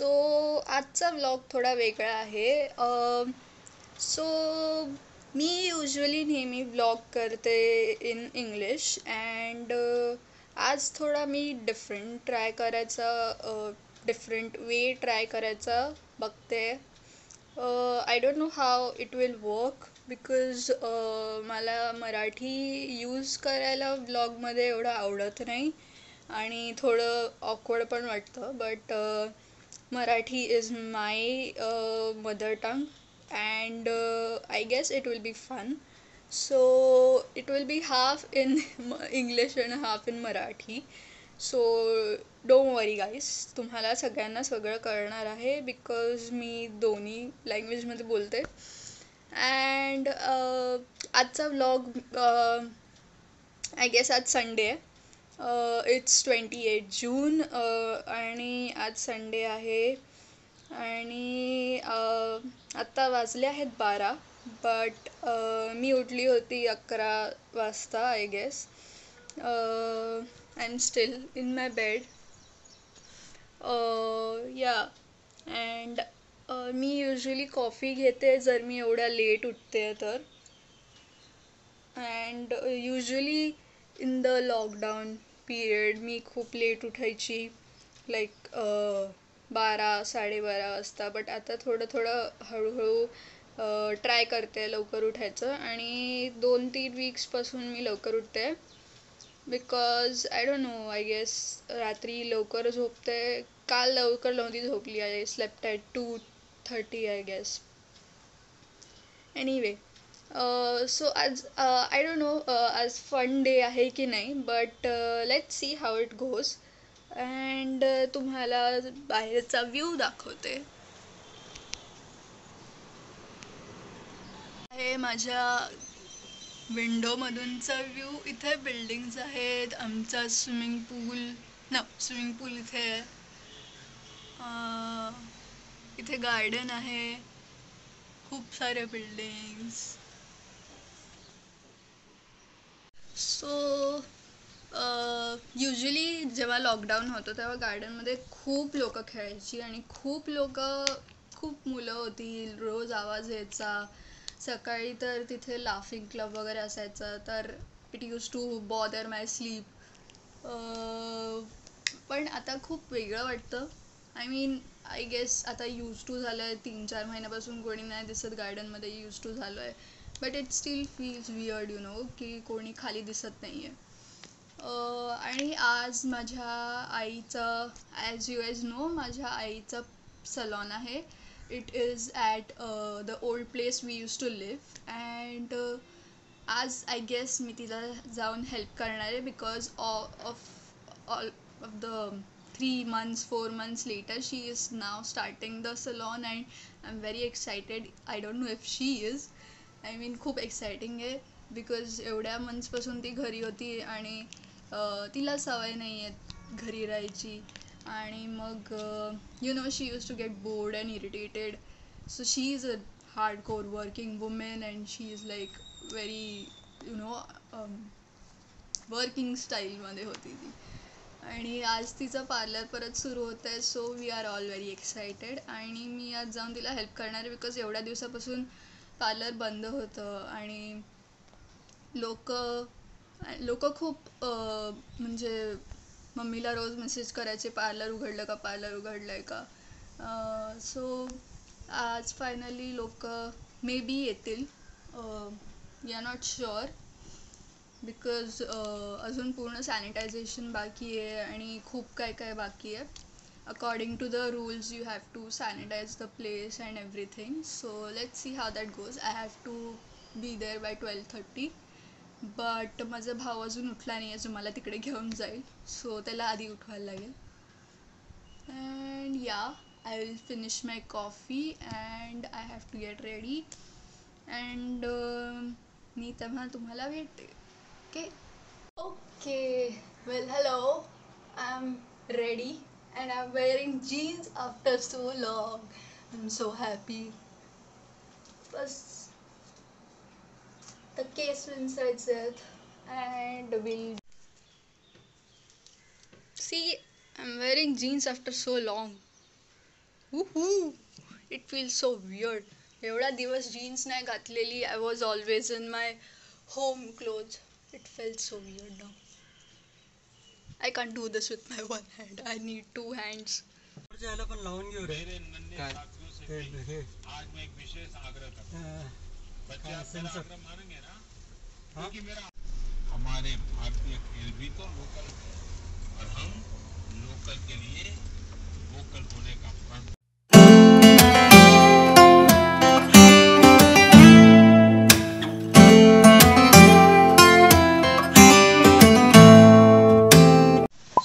सो आजचा व्लॉग थोडा वेगळा आहे. सो मी युजली नेहमी व्लॉग करते इन इंग्लिश अँड आज थोडा मी डिफरंट ट्राय करायचा, डिफरंट वे ट्राय करायचा बघते. I don't know how it will work because मला मराठी यूज करायला व्लॉगमध्ये एवढं आवडत नाही आणि थोडं ऑकवर्ड पण वाटतं. But Marathi is my mother tongue and I guess it will be fun. So it will be half in English and half in Marathi. So don't worry guys, तुम्हाला सगळ्यांना सगळं कळणार आहे बिकॉज मी दोन्ही लँग्वेजमध्ये बोलते. अँड आजचा व्लॉग आय गेस आज Sunday आहे. इट्स 28 जून आणि आज संडे आहे आणि आत्ता वाजले आहेत 12. बट मी उठली होती 11 वाजता I guess. I am still in my bed. Yeah and मी युजली कॉफी घेते जर मी एवढ्या लेट उठते तर. And usually in the lockdown period मी खूप लेट उठायची, लाईक 12-12:30 वाजता. बट आता थोडं थोडं हळूहळू ट्राय करते लवकर उठायचं आणि 2-3 वीक्सपासून मी लवकर उठते because I don't know, I guess रात्री लवकर झोपते. काल लवकर नव्हती झोपली, I slept at 2:30 I guess. Anyway so आज आय डोंट नो आज फन डे आहे की नाही, but let's see how it goes. And तुम्हाला बाहेरचा व्ह्यू दाखवते. आहे माझ्या विंडोमधूनचा व्ह्यू. इथे बिल्डिंग्स आहेत, आमचा स्विमिंग पूल इथे आहे. इथे गार्डन आहे, खूप सारे बिल्डिंग्स. सो युजली जेव्हा लॉकडाऊन होतं तेव्हा गार्डनमध्ये खूप लोक खेळायची आणि खूप मुलं होती, रोज आवाज यायचा. सकाळी तर तिथे लाफिंग क्लब वगैरे असायचं तर it used to bother my sleep. पण आता खूप वेगळं वाटतं. आय मीन आय गेस आता यूज टू झालं आहे, 3-4 महिन्यापासून कोणी नाही दिसत गार्डनमध्ये, यूज टू झालो आहे. But it still feels weird you know की कोणी खाली दिसत नाही आहे. आणि आज माझ्या आईचं, ॲज यू एज नो, माझ्या आईचं सलॉन आहे. It is at the old place we used to live. And आज आय गेस मी तिला जाऊन हेल्प करणार आहे because all of the 3 months 4 months later she is now starting the salon and I'm very excited. I don't know if she is. I mean खूप exciting आहे because एवढ्या मंथ्सपासून ती घरी होती आणि तिला सवय नाही आहे घरी राहायची. आणि मग you know she used to get bored and irritated. So she is a hard core working women and she is like very you know working स्टाईलमध्ये होती ती. आणि आज तिचं पार्लर परत सुरू होतं आहे. So we are all very excited आणि मी आज जाऊन तिला हेल्प करणार आहे बिकॉज एवढ्या दिवसापासून पार्लर बंद होतं आणि लोक खूप म्हणजे मम्मीला रोज मेसेज करायचे, पार्लर उघडलं का, पार्लर उघडलं आहे का. सो आज फायनली लोक मे बी येतील, we are not sure because अजून पूर्ण सॅनिटायझेशन बाकी आहे आणि खूप काय काय बाकी आहे. According to the rules you have to sanitise the place and everything. So let's see how that goes. I have to be there by 12:30. But माझा भाऊ अजून उठला नाही आहे जो मला तिकडे घेऊन जाईल. सो त्याला आधी उठवायला लागेल. And yeah I will finish my coffee and I have to get ready. And मी तेव्हा तुम्हाला भेटते. Okay, well, hello. I'm ready and I'm wearing jeans after so long. I'm so happy. Plus, the case inside it, and we'll see. I'm wearing jeans after so long. It feel so weird. एवढा दिवस jeans नाही घातलेली. I was always in my home cloth. It fail so weird now. I can't do this with my one hand. I need two hands. याला पण लावून घेऊ रे. काय हे आज मैं एक विशेष आग्रह करता हूं. बच्चे आप मेरा आग्रह मानेंगे ना? क्योंकि मेरा हमारे भारतीय खेल भी तो लोकल है और हम लोकल के लिए वोकल होने का प्रण.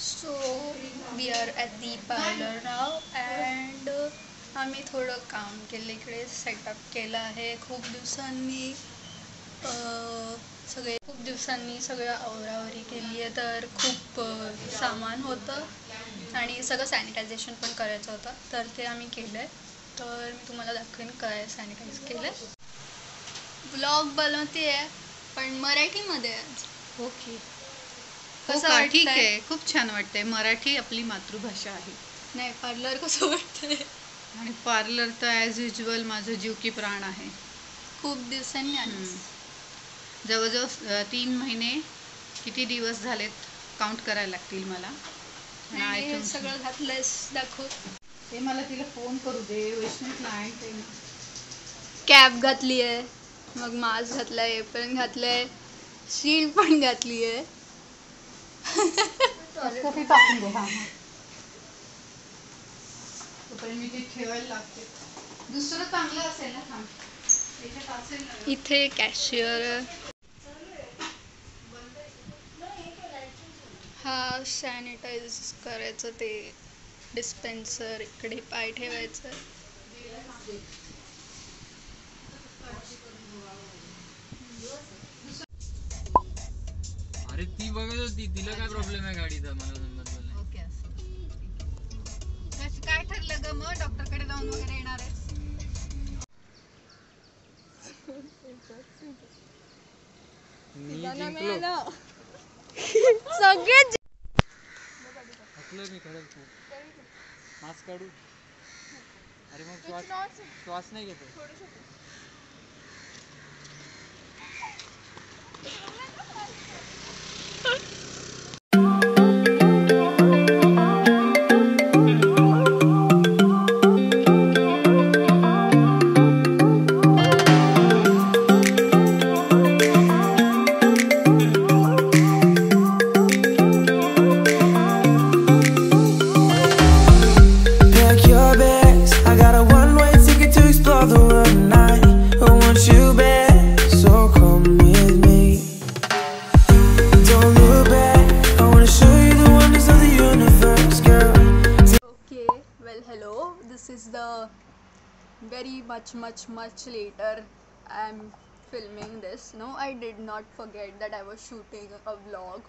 So we are at the parlour now and आम्ही थोडं काम केलं इकडे. सेटअप केलं आहे. खूप दिवसांनी सगळं आवरावरी केली आहे. तर खूप सामान होतं आणि सगळं सॅनिटायझेशन पण करायचं होतं. तर ते आम्ही केलं आहे. तर मी तुम्हाला दाखवेन काय सॅनिटाईज केलं आहे. ब्लॉग बनवते आहे पण मराठीमध्ये आहे. ओके. कसं हो का? ठीक वाटतंय? आहे. खूप छान वाटतंय. मराठी आपली मातृभाषा आहे नाही, पार्लर कसं वाटतंय? आणि पार्लर तर ॲज युजल माझं जीव की प्राण आहे. खूप दिवसांनी आलीस. जवळजवळ 3 महिने किती दिवस झालेत काउंट करायला लागतील मला. आणि आणि हे iTunes सगळं घातलंयस दाखव. ते मला तिला फोन करू दे. वैष्णवी क्लायंट आहे ना. कॅप घातली आहे, मग मास्क घातलाय, एप्रन घातलंय, शील्ड पण घातली आहे. कॉफी टाकून दे. हां तोपर्यंत मी ते ठेवायला लागते. दुसरं चांगलं असेल ना. थांब त्याच्यात असेल ना. इथे कॅशियर. हा सॅनिटाईज करायचं ते डिस्पेन्सर. इकडे पाय ठेवायचं. अरे ती बघत होती. तिला काय प्रॉब्लेम आहे गाडीचा मला समजलं नाही. ओके. असं काय ठरलं ग मग? डॉक्टरकडे जाऊन वगैरे येणार आहे? मी जिंकलो. सगळे थकलोय मी खरंच खूप. मास्क काढू. अरे मग श्वास नाही घेतो. Pack your bags. I got a one-way ticket to explore the world tonight. I want you back, so come with me. Don't look back. I wanna show you the wonders of the universe, girl. Okay, well, hello. This is the very much later I'm filming this. No, I did not forget that I was shooting a vlog.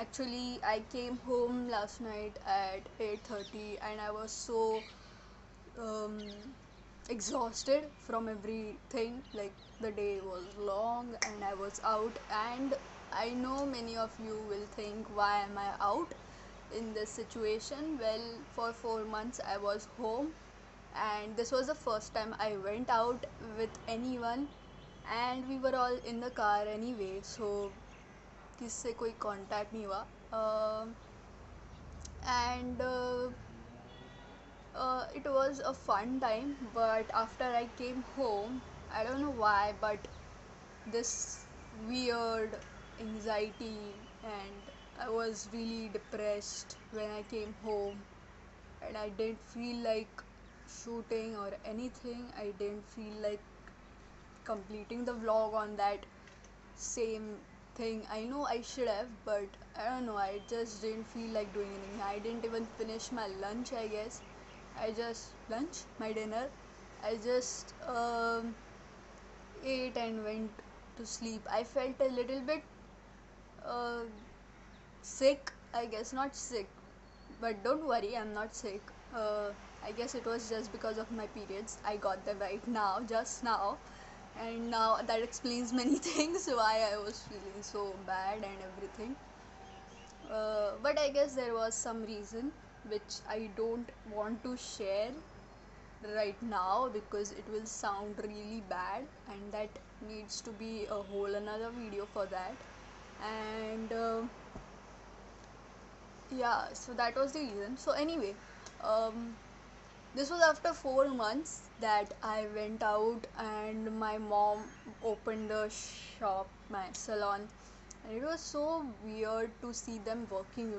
Actually, I came home last night at 8:30 and I was so um, exhausted from everything. Like, the day was long and I was out, and I know many of you will think, why am I out in this situation? Well, for 4 months I was home, and this was the first time I went out with anyone, and we were all in the car anyway, so किससे कोई contact नहीं हुआ. And it was a fun time, but after I came home, I don't know why, but this weird anxiety, and I was really depressed when I came home, and I didn't feel like shooting or anything. I didn't feel like completing the vlog on that same thing. I know I should have, but I don't know, I just didn't feel like doing anything. I didn't even finish my lunch, I guess. My dinner. I just ate and went to sleep. I felt a little bit uh, sick, I guess. Not sick, but don't worry, I'm not sick. I guess it was just because of my periods. I got them right now, just now, and now that explains many things why I was feeling so bad and everything. But I guess there was some reason which I don't want to share right now because it will sound really bad, and that needs to be a whole another video for that. And yeah, so that was the reason. So anyway, um, this was after 4 months that I went out and my mom opened the shop, my salon, and it was so weird to see them working.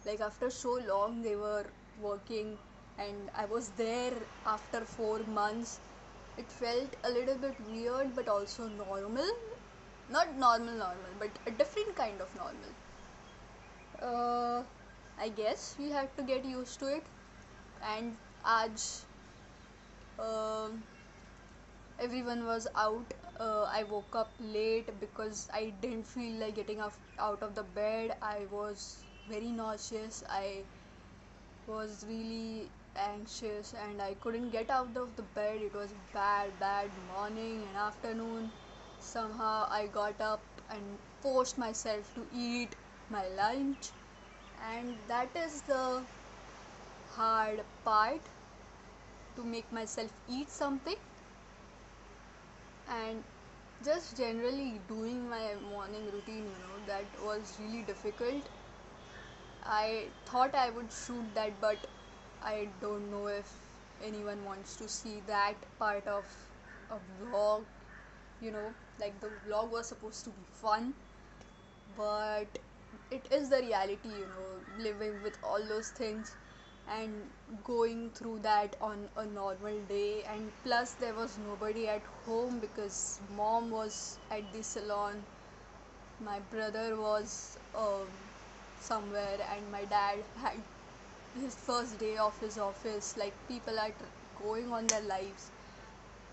Like after so long they were working, and I was there after 4 months. It felt a little bit weird but also normal. Not normal, but a different kind of normal. I guess we had to get used to it. And आज everyone was out. I woke up late because I didn't feel like getting out of the bed. I was very nauseous. I was really anxious and I couldn't get out of the bed. It was bad morning and afternoon. Somehow I got up and forced myself to eat my lunch, and that is the hard part, to make myself eat something. And just generally doing my morning routine, that was really difficult. I thought I would shoot that, but I don't know if anyone wants to see that part of a vlog. Like the vlog was supposed to be fun, but it is the reality, living with all those things and going through that on a normal day. And plus there was nobody at home because mom was at the salon, my brother was somewhere, and my dad had his first day of his office. Like people are going on their lives,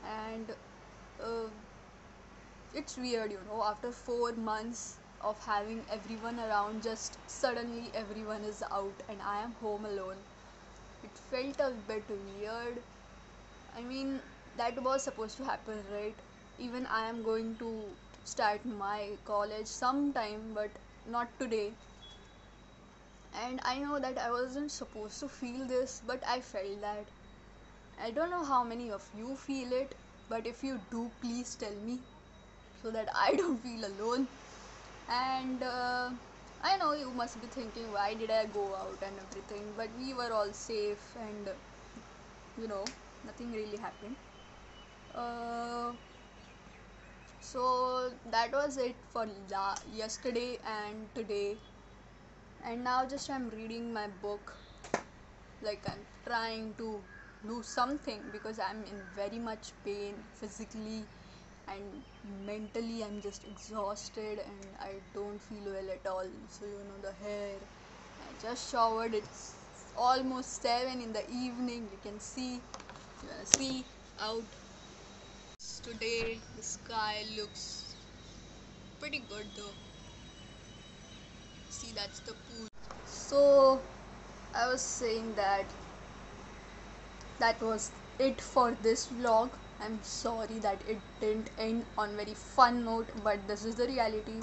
and uh, it's weird, after 4 months of having everyone around, just suddenly everyone is out and I am home alone. It felt a bit weird. I mean, that was supposed to happen, right? Even I am going to start my college sometime, but not today. And I know that I wasn't supposed to feel this, but I felt that. I don't know how many of you feel it, but if you do, please tell me so that I don't feel alone. And I know you must be thinking, why did I go out and everything, but we were all safe, and nothing really happened. uh, so that was it for yesterday and today. And now just I'm reading my book, like I'm trying to do something because I'm in very much pain physically, and mentally I'm just exhausted and I don't feel well at all. So the hair, I just showered. It's almost 7 in the evening. You can see, you wanna see out. Today the sky looks pretty good though. See, that's the pool. So I was saying that was it for this vlog. I'm sorry that it didn't end on very fun note, but this is the reality.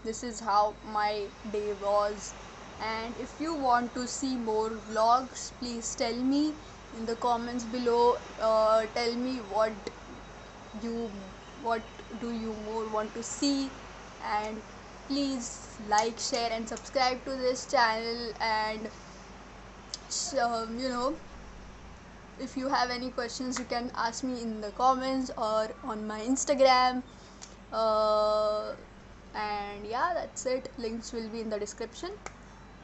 This is how my day was. And if you want to see more vlogs, please tell me in the comments below. Tell me what do you more want to see, and please like, share and subscribe to this channel. And if you have any questions, you can ask me in the comments or on my Instagram. And yeah, that's it. Links will be in the description.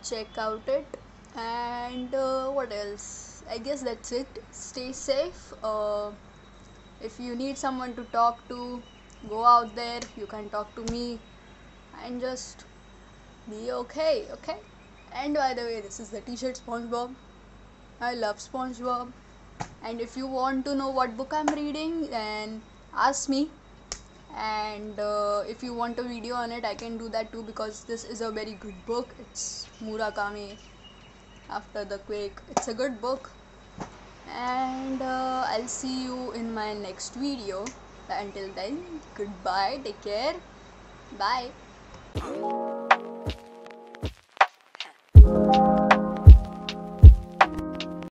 Check out it. And what else? I guess that's it. Stay safe. If you need someone to talk to, go out there. You can talk to me and just be okay. And by the way, this is the t-shirt SpongeBob. I love SpongeBob. And if you want to know what book I'm reading, then ask me. And if you want a video on it, I can do that too, because this is a very good book. It's Murakami After the Quake. It's a good book. And I'll see you in my next video. Until then, goodbye, take care, bye.